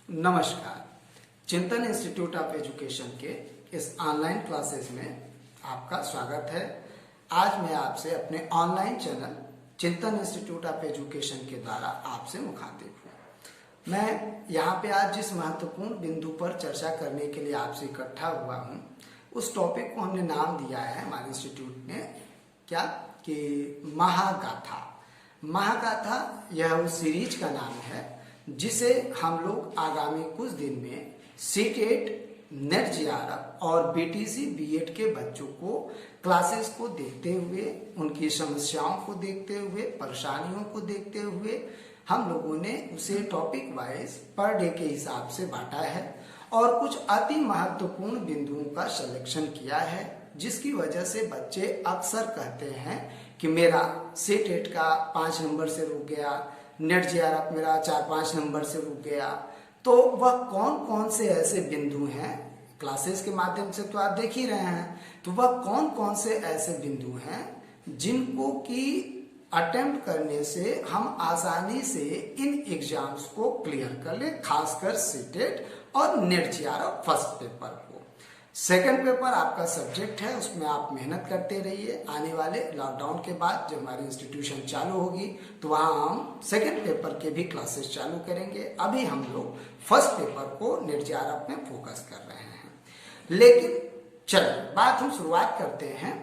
नमस्कार। चिंतन institute of education के इस ऑनलाइन क्लासेस में आपका स्वागत है। आज मैं आपसे अपने ऑनलाइन चैनल चिंतन इंस्टीट्यूट ऑफ एजुकेशन के द्वारा आपसे मुखातिब हूँ। मैं यहाँ पे आज जिस महत्वपूर्ण बिंदु पर चर्चा करने के लिए आपसे इकट्ठा हुआ हूँ, उस टॉपिक को हमने नाम दिया है हमारे इंस्टीट्यूट ने क्या कि महागाथा। महागाथा यह उस सीरीज का नाम है जिसे हम लोग आगामी कुछ दिन में सीटेट, नेट जेआरएफ और बीटीसी बीएड के बच्चों को क्लासेस को देखते हुए, उनकी समस्याओं को देखते हुए, परेशानियों को देखते हुए हम लोगों ने उसे टॉपिक वाइज पर डे के हिसाब से बांटा है और कुछ अति महत्वपूर्ण बिंदुओं का सिलेक्शन किया है, जिसकी वजह से बच्चे अक्सर कहते हैं कि मेरा सीटेट का 5 नंबर से रुक गया, नेट जेआरएफ मेरा 4-5 नंबर से रुक गया। तो वह कौन कौन से ऐसे बिंदु हैं, क्लासेस के माध्यम से तो आप देख ही रहे हैं, तो वह कौन कौन से ऐसे बिंदु हैं जिनको कि अटेम्प्ट करने से हम आसानी से इन एग्जाम्स को क्लियर कर ले, खासकर सीटेट और नेट जेआरएफ फर्स्ट पेपर को। सेकंड पेपर आपका सब्जेक्ट है, उसमें आप मेहनत करते रहिए। आने वाले लॉकडाउन के बाद जब हमारी इंस्टीट्यूशन चालू होगी तो वहाँ हम सेकंड पेपर के भी क्लासेस चालू करेंगे। अभी हम लोग फर्स्ट पेपर को नेट जेआरएफ में फोकस कर रहे हैं। लेकिन चलिए बात हम शुरुआत करते हैं।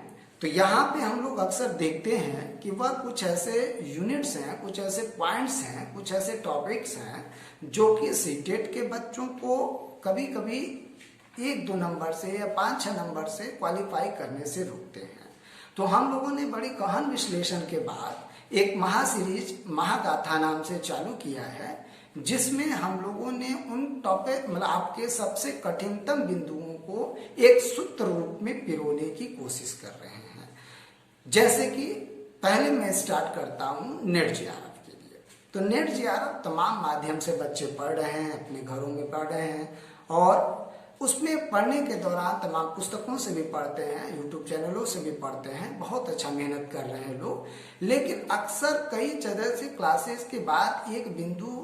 तो यहाँ पे हम लोग अक्सर देखते हैं कि वह कुछ ऐसे यूनिट्स हैं, कुछ ऐसे पॉइंट्स हैं, कुछ ऐसे टॉपिक्स हैं जो कि सीटेट के बच्चों को कभी कभी 1-2 नंबर से या 5-6 नंबर से क्वालिफाई करने से रोकते हैं। तो हम लोगों ने बड़ी गहन विश्लेषण के बाद एक महासीरीज महागाथा नाम से चालू किया है, जिसमें हम लोगों ने उन टॉपिक मतलब आपके सबसे कठिनतम बिंदुओं को एक सूत्र रूप में पिरोने की कोशिश कर रहे हैं। जैसे कि पहले मैं स्टार्ट करता हूँ नेट जेआरएफ के लिए। तो नेट जेआरएफ तमाम माध्यम से बच्चे पढ़ रहे हैं, अपने घरों में पढ़ रहे हैं और उसमें पढ़ने के दौरान तमाम पुस्तकों से भी पढ़ते हैं, यूट्यूब चैनलों से भी पढ़ते हैं, बहुत अच्छा मेहनत कर रहे हैं लोग। लेकिन अक्सर कई तरह से क्लासेस के बाद एक बिंदु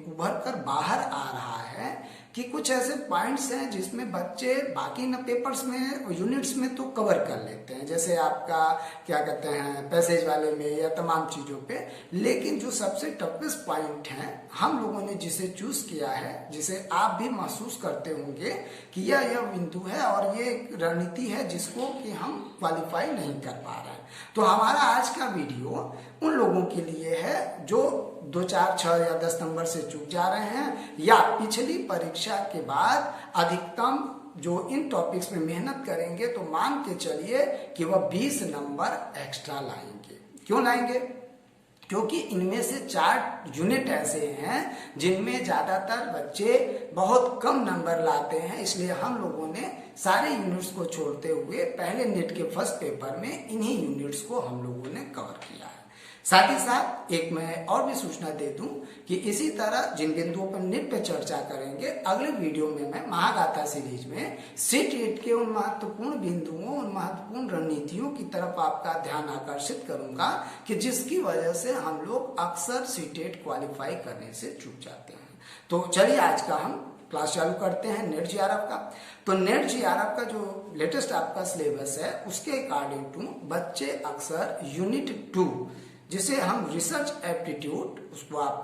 उभर कर बाहर आ रहा है कि कुछ ऐसे पॉइंट्स हैं जिसमें बच्चे बाकी न पेपर्स में यूनिट्स में तो कवर कर लेते हैं, जैसे आपका क्या कहते हैं पैसेज वाले में या तमाम चीज़ों पे। लेकिन जो सबसे टफेस्ट पॉइंट है हम लोगों ने जिसे चूज किया है, जिसे आप भी महसूस करते होंगे कि यह बिंदु है और ये रणनीति है जिसको कि हम क्वालिफाई नहीं कर पा रहे हैं। तो हमारा आज का वीडियो उन लोगों के लिए है जो 2, 4, 6 या 10 नंबर से चूक जा रहे हैं या पिछली परीक्षा के बाद अधिकतम जो इन टॉपिक्स में मेहनत करेंगे तो मान के चलिए कि वह 20 नंबर एक्स्ट्रा लाएंगे। क्यों लाएंगे? क्योंकि इनमें से 4 यूनिट ऐसे हैं जिनमें ज़्यादातर बच्चे बहुत कम नंबर लाते हैं। इसलिए हम लोगों ने सारे यूनिट्स को छोड़ते हुए पहले नेट के फर्स्ट पेपर में इन्हीं यूनिट्स को हम लोगों ने कवर किया है। साथ ही साथ एक मैं और भी सूचना दे दूं कि इसी तरह जिन बिंदुओं पर नेट पे चर्चा करेंगे, अगले वीडियो में मैं महागाथा सीरीज में सीटेट के उन महत्वपूर्ण बिंदुओं, उन महत्वपूर्ण रणनीतियों की तरफ आपका ध्यान आकर्षित करूंगा कि जिसकी वजह से हम लोग अक्सर सीटेट क्वालिफाई करने से चूक जाते हैं। तो चलिए आज का हम क्लास चालू करते हैं नेट जेआरएफ का। तो नेट जेआरएफ का जो लेटेस्ट आपका सिलेबस है उसके अकॉर्डिंग टू बच्चे अक्सर यूनिट 2 जिसे हम रिसर्च एप्टीट्यूड, उसको आप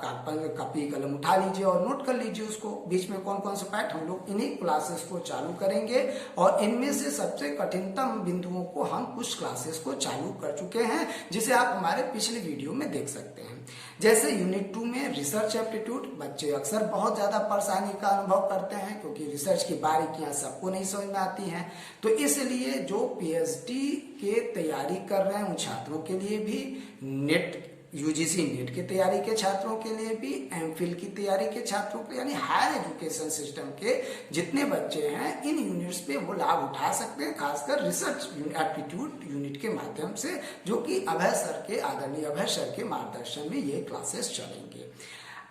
कॉपी कलम उठा लीजिए और नोट कर लीजिए उसको, बीच में कौन कौन से पार्ट हम लोग इन्हीं क्लासेस को चालू करेंगे और इनमें से सबसे कठिनतम बिंदुओं को हम कुछ क्लासेस को चालू कर चुके हैं, जिसे आप हमारे पिछले वीडियो में देख सकते हैं। जैसे यूनिट 2 में रिसर्च एप्टीट्यूड, बच्चे अक्सर बहुत ज्यादा परेशानी का अनुभव करते हैं क्योंकि रिसर्च की बारीकियां सबको नहीं समझ में आती हैं। तो इसलिए जो पीएचडी के तैयारी कर रहे हैं उन छात्रों के लिए भी, नेट यूजीसी नेट की तैयारी के छात्रों के लिए भी, एमफिल की तैयारी के छात्रों के, यानी हायर एजुकेशन सिस्टम के जितने बच्चे हैं इन यूनिट्स पे वो लाभ उठा सकते हैं, खासकर रिसर्च एप्टीट्यूड यूनिट के माध्यम से, जो कि अभय सर के, आदरणीय अभय सर के मार्गदर्शन में ये क्लासेस चलेंगे।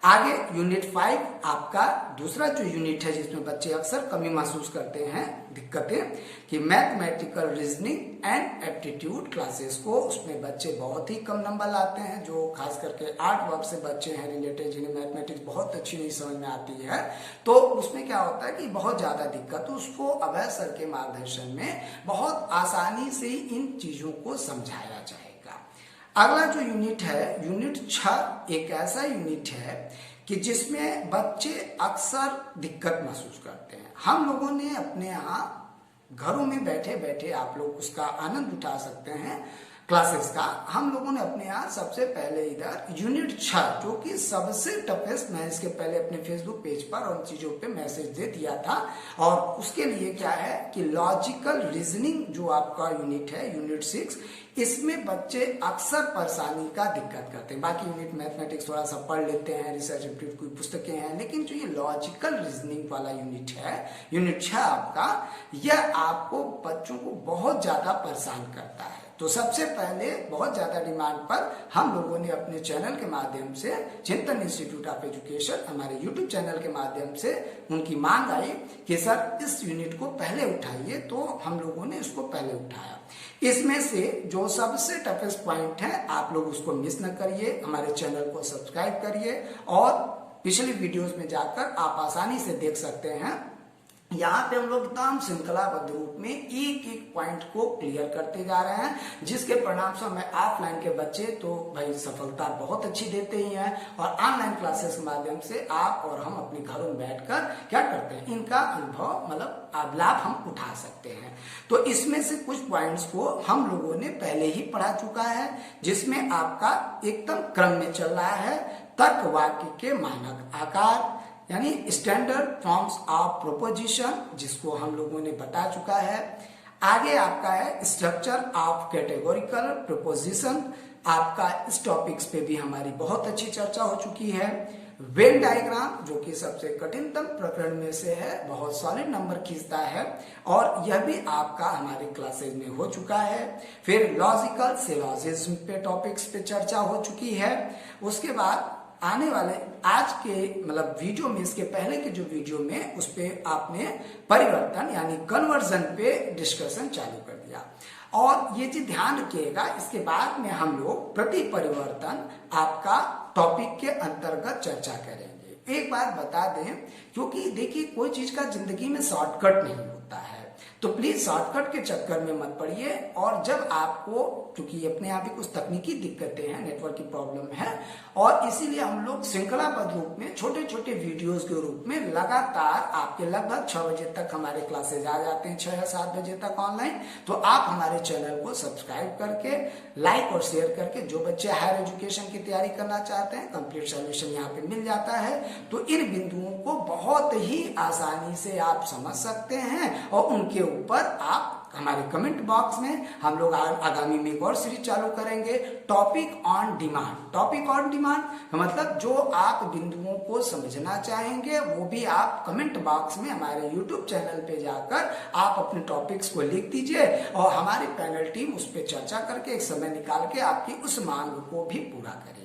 आगे यूनिट 5 आपका दूसरा जो यूनिट है जिसमें बच्चे अक्सर कमी महसूस करते हैं, दिक्कतें, कि mathematical reasoning and aptitude classes को, उसमें बच्चे बहुत ही कम नंबर लाते हैं, जो खास करके 8 वर्ग से बच्चे हैं रिलेटेड जिन्हें मैथमेटिक्स बहुत अच्छी नहीं समझ में आती है, तो उसमें क्या होता है कि बहुत ज्यादा दिक्कत, उसको अभय सर के मार्गदर्शन में बहुत आसानी से इन चीजों को समझाया जाएगा। अगला जो यूनिट है, यूनिट 6 एक ऐसा यूनिट है कि जिसमें बच्चे अक्सर दिक्कत महसूस करते हैं। हम लोगों ने अपने यहाँ घरों में बैठे बैठे, आप लोग उसका आनंद उठा सकते हैं क्लासेस का, हम लोगों ने अपने यहाँ सबसे पहले इधर यूनिट 6 जो कि सबसे टफेस्ट, मैं इसके पहले अपने फेसबुक पेज पर उन चीजों पे मैसेज दे दिया था, और उसके लिए क्या है कि लॉजिकल रीजनिंग जो आपका यूनिट है, यूनिट 6, इसमें बच्चे अक्सर परेशानी का दिक्कत करते हैं। बाकी यूनिट मैथमेटिक्स थोड़ा सा पढ़ लेते हैं, रिसर्च एप्टीट्यूड की पुस्तकें हैं, लेकिन जो ये लॉजिकल रीजनिंग वाला यूनिट है, यूनिट 6 आपका, यह आपको बच्चों को बहुत ज्यादा परेशान करता है। तो सबसे पहले बहुत ज्यादा डिमांड पर हम लोगों ने अपने चैनल के माध्यम से, चिंतन इंस्टीट्यूट ऑफ एजुकेशन, हमारे यूट्यूब चैनल के माध्यम से उनकी मांग आई कि सर इस यूनिट को पहले उठाइए, तो हम लोगों ने इसको पहले उठाया। इसमें से जो सबसे टफेस्ट पॉइंट है, आप लोग उसको मिस न करिए, हमारे चैनल को सब्सक्राइब करिए, और पिछली वीडियोस में जाकर आप आसानी से देख सकते हैं। यहाँ पे हम लोग एकदम श्रृंखलाबद्ध रूप में एक एक पॉइंट को क्लियर करते जा रहे हैं, जिसके परिणाम से हमें ऑफलाइन के बच्चे तो भाई सफलता बहुत अच्छी देते ही हैं, और ऑनलाइन क्लासेस के माध्यम से आप और हम अपने घरों में बैठकर क्या करते हैं, इनका अनुभव मतलब लाभ हम उठा सकते हैं। तो इसमें से कुछ पॉइंट्स को हम लोगों ने पहले ही पढ़ा चुका है, जिसमें आपका एकदम क्रम में चल रहा है तर्क वाक्य के मानक आकार, यानी स्टैंडर्ड फॉर्म्स ऑफ प्रोपोजिशन, जिसको हम लोगों ने बता चुका है। आगे आपका है स्ट्रक्चर ऑफ कैटेगोरिकल प्रोपोजिशन, आपका इस टॉपिक्स पे भी हमारी बहुत अच्छी चर्चा हो चुकी है। वेन डायग्राम, जो कि सबसे कठिनतम प्रकरण में से है, बहुत सॉलिड नंबर खींचता है, और यह भी आपका हमारे क्लासेज में हो चुका है। फिर लॉजिकल सिलोजिज्म पे टॉपिक्स पे चर्चा हो चुकी है। उसके बाद आने वाले आज के मतलब वीडियो में, इसके पहले के जो वीडियो में, उस पे आपने परिवर्तन यानी कन्वर्जन पे डिस्कशन चालू कर दिया, और ये चीज ध्यान रखिएगा, इसके बाद में हम लोग प्रति परिवर्तन आपका टॉपिक के अंतर्गत चर्चा करेंगे। एक बात बता दें, क्योंकि देखिए कोई चीज का जिंदगी में शॉर्टकट नहीं होता है, तो प्लीज शॉर्टकट के चक्कर में मत पड़िए, और जब आपको, क्योंकि अपने आप ही कुछ तकनीकी दिक्कतें हैं, नेटवर्क की प्रॉब्लम है, और इसीलिए हम लोग श्रृंखलाबद्ध रूप में छोटे छोटे वीडियोस के रूप में लगातार आपके लगभग 6 बजे तक हमारे क्लासेज आ जाते हैं, 6 या 7 बजे तक ऑनलाइन। तो आप हमारे चैनल को सब्सक्राइब करके, लाइक और शेयर करके, जो बच्चे हायर एजुकेशन की तैयारी करना चाहते हैं, कंप्लीट सॉल्यूशन यहाँ पे मिल जाता है, तो इन बिंदुओं को बहुत ही आसानी से आप समझ सकते हैं, और उनके ऊपर आप हमारे कमेंट बॉक्स में, हम लोग आगामी में एक और सीरीज चालू करेंगे, topic on demand. Topic on demand मतलब जो आप बिंदुओं को समझना चाहेंगे, वो भी आप कमेंट बॉक्स में हमारे यूट्यूब चैनल पे जाकर आप अपने टॉपिक्स को लिख दीजिए, और हमारी पैनल टीम उस पर चर्चा करके एक समय निकाल के आपकी उस मांग को भी पूरा करेगी।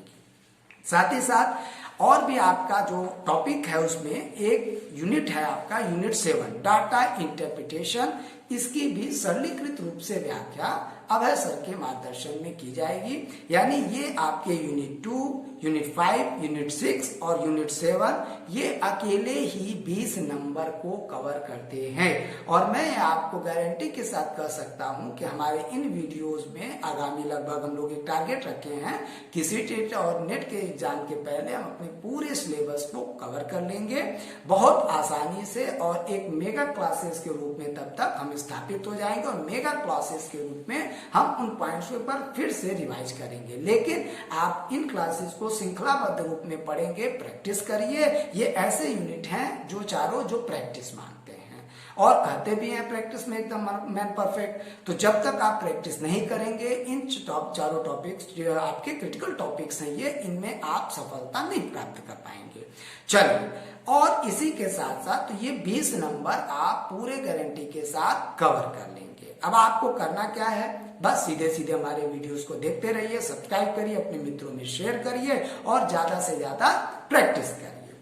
साथ ही साथ और भी आपका जो टॉपिक है, उसमें एक यूनिट है आपका यूनिट 7 डाटा इंटरप्रिटेशन, इसकी भी सरलीकृत रूप से व्याख्या अभय सर के मार्गदर्शन में की जाएगी। यानी ये आपके यूनिट 2, यूनिट 5, यूनिट 6 और यूनिट 7 ये अकेले ही 20 नंबर को कवर करते हैं, और मैं आपको गारंटी के साथ कह सकता हूं कि हमारे इन वीडियोस में आगामी लगभग हम लोग एक टारगेट रखे हैं कि सीटेट और नेट के एग्जाम के पहले हम अपने पूरे सिलेबस को कवर कर लेंगे बहुत आसानी से, और एक मेगा क्लासेस के रूप में तब तक हम स्थापित हो जाएंगे, और मेगा क्लासेस के रूप में हम उन पॉइंट्स पर फिर से रिवाइज करेंगे। लेकिन आप इन क्लासेस को श्रृंखलाबद्ध रूप में पढ़ेंगे, प्रैक्टिस करिए। ये ऐसे यूनिट हैं जो चारों जो प्रैक्टिस मांगते हैं, और कहते भी हैं प्रैक्टिस में एकदम मैन परफेक्ट। तो जब तक आप प्रैक्टिस नहीं करेंगे, इन चारों टॉपिक्स जो आपके क्रिटिकल टॉपिक्स हैं, ये इनमें आप सफलता नहीं प्राप्त कर पाएंगे। चलिए, और इसी के साथ साथ तो ये 20 नंबर आप पूरे गारंटी के साथ कवर कर लेंगे। अब आपको करना क्या है, बस सीधे सीधे हमारे वीडियोस को देखते रहिए, सब्सक्राइब करिए, अपने मित्रों में शेयर करिए और ज्यादा से ज्यादा प्रैक्टिस करिए।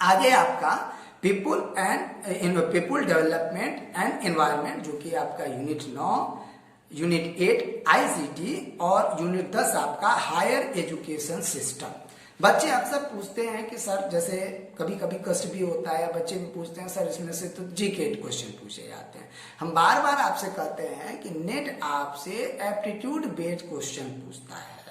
आगे आपका पीपुल डेवलपमेंट एंड एनवायरनमेंट, जो कि आपका यूनिट 9, यूनिट 8 आईसीटी और यूनिट 10 आपका हायर एजुकेशन सिस्टम। बच्चे अक्सर पूछते हैं कि सर, जैसे कभी कभी कष्ट भी होता है, बच्चे भी पूछते हैं सर इसमें से तो जीके क्वेश्चन पूछे जाते हैं। हम बार बार आपसे कहते हैं कि नेट आपसे एप्टीट्यूड बेस्ड क्वेश्चन पूछता है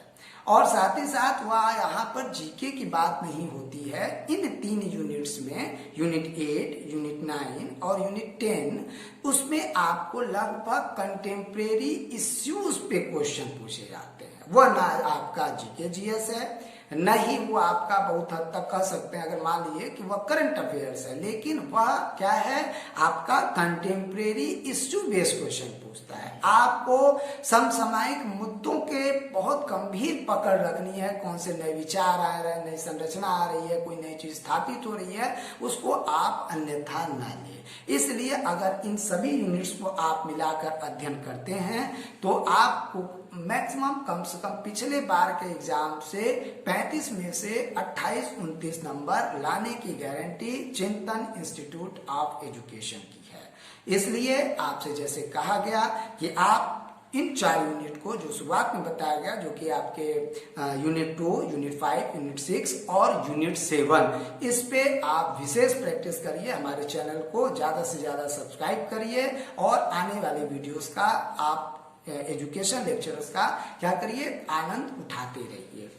और साथ ही साथ वह यहाँ पर जीके की बात नहीं होती है। इन 3 यूनिट्स में, यूनिट 8, यूनिट 9 और यूनिट 10, उसमें आपको लगभग कंटेम्प्रेरी इश्यूज पे क्वेश्चन पूछे जाते हैं। वह ना आपका जीके जीएस है, न ही वो आपका बहुत हद तक कह सकते हैं अगर मान लीजिए कि वह करंट अफेयर्स है, लेकिन वह क्या है, आपका कंटेम्प्रेरी इश्यू बेस्ड क्वेश्चन पूछता है। आपको समसामयिक मुद्दों के बहुत गंभीर पकड़ रखनी है, कौन से नए विचार आ रहे हैं, नई संरचना आ रही है, कोई नई चीज स्थापित हो रही है, उसको आप अन्यथा न लें। इसलिए अगर इन सभी यूनिट्स को आप मिलाकर अध्ययन करते हैं तो आपको मैक्सिमम कम से कम पिछले बार के एग्जाम से 35 में से 28-29 नंबर लाने की गारंटी चिंतन इंस्टीट्यूट ऑफ एजुकेशन की है। इसलिए आपसे जैसे कहा गया कि आप इन 4 यूनिट को, जो शुरुआत में बताया गया, जो कि आपके यूनिट 2, यूनिट 5, यूनिट 6 और यूनिट 7, इस पे आप विशेष प्रैक्टिस करिए। हमारे चैनल को ज्यादा से ज्यादा सब्सक्राइब करिए और आने वाले वीडियोस का आप एजुकेशन लेक्चर्स का क्या करिए, आनंद उठाते रहिए।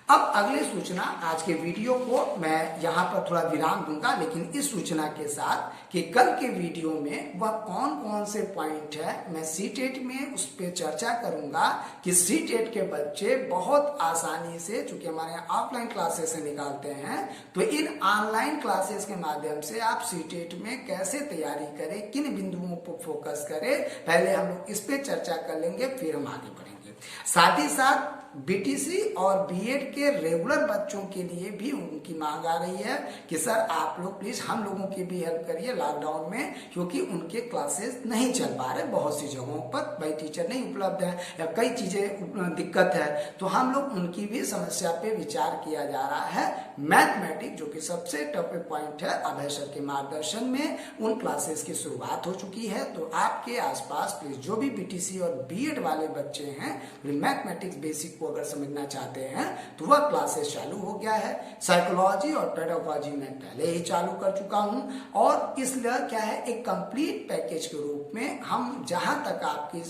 अब अगली सूचना, आज के वीडियो को मैं यहाँ पर थोड़ा विराम दूंगा, लेकिन इस सूचना के साथ कि कल के वीडियो में वह कौन कौन से पॉइंट है मैं सीटेट में उस पर चर्चा करूंगा कि सीटेट के बच्चे बहुत आसानी से, चूंकि हमारे यहाँ ऑफलाइन क्लासेस से निकालते हैं, तो इन ऑनलाइन क्लासेस के माध्यम से आप सीटेट में कैसे तैयारी करें, किन बिंदुओं पर फोकस करें, पहले हम लोग इस पे चर्चा कर लेंगे, फिर हम आगे बढ़ेंगे। साथ ही साथ बीटीसी और बीएड के रेगुलर बच्चों के लिए भी उनकी मांग आ रही है कि सर आप लोग प्लीज हम लोगों की भी हेल्प करिए लॉकडाउन में, क्योंकि उनके क्लासेस नहीं चल पा रहे, बहुत सी जगहों पर भाई टीचर नहीं उपलब्ध है या कई चीजें दिक्कत है, तो हम लोग उनकी भी समस्या पे विचार किया जा रहा है। मैथमेटिक्स, जो कि सबसे टफ पॉइंट है, अभय सर के मार्गदर्शन में उन क्लासेस की शुरुआत हो चुकी है। तो आपके आसपास प्लीज जो भी बीटीसी और बीएड वाले बच्चे हैं, मैथमेटिक्स बेसिक अगर समझना चाहते हैं तो वह क्लासेस चालू हो गया है। साइकोलॉजी और पेडागोजी में पहले ही चालू कर चुका हूं और इसलिए क्या है, एक कंप्लीट पैकेज के रूप में हम जहां तक आपकी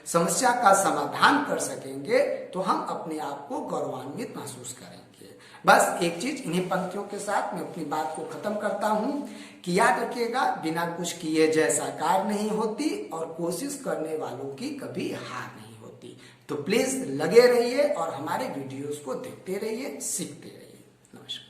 समस्या का समाधान कर सकेंगे तो हम अपने आप को गौरवान्वित महसूस करेंगे। बस एक चीज, इन्हीं पंक्तियों के साथ मैं अपनी बात को खत्म करता हूं कि याद रखिएगा, बिना कुछ किए जय साकार नहीं होती और कोशिश करने वालों की कभी हार नहीं होती। तो प्लीज लगे रहिए और हमारे वीडियोस को देखते रहिए, सीखते रहिए। नमस्कार।